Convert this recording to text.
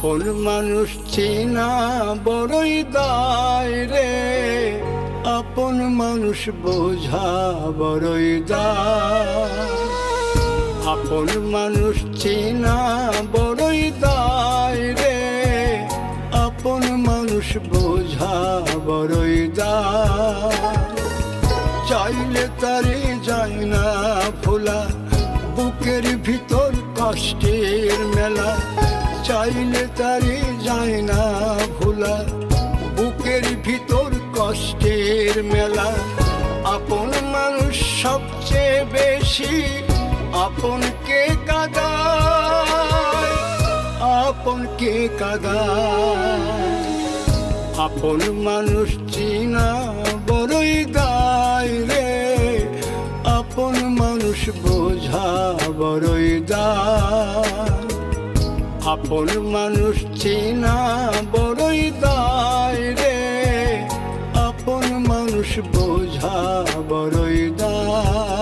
আপন মানুষ চেনা বড়ই দায় রে, আপন মানুষ বোঝা বড়ই দায়। আপন মানুষ চেনা বড়ই দায় রে, আপন মানুষ বোঝা বড়ই দায়। চাইলে তারে যায় না ভোলা, বুকের ভিতর কষ্টের মেলা। চাইলে তারে যায় না ভোলা, বুকের ভিতর কষ্টের মেলা। আপন মানুষ সবচেয়ে বেশি আপনকে কাঁদায়, আপনকে কাঁদায়। আপন মানুষ চিনা বড়ই দায় রে, আপন মানুষ বোঝা বড়ই দায়। আপন মানুষ চেনা বড়ই দায় রে, আপন মানুষ বোঝা বড়ই দায়।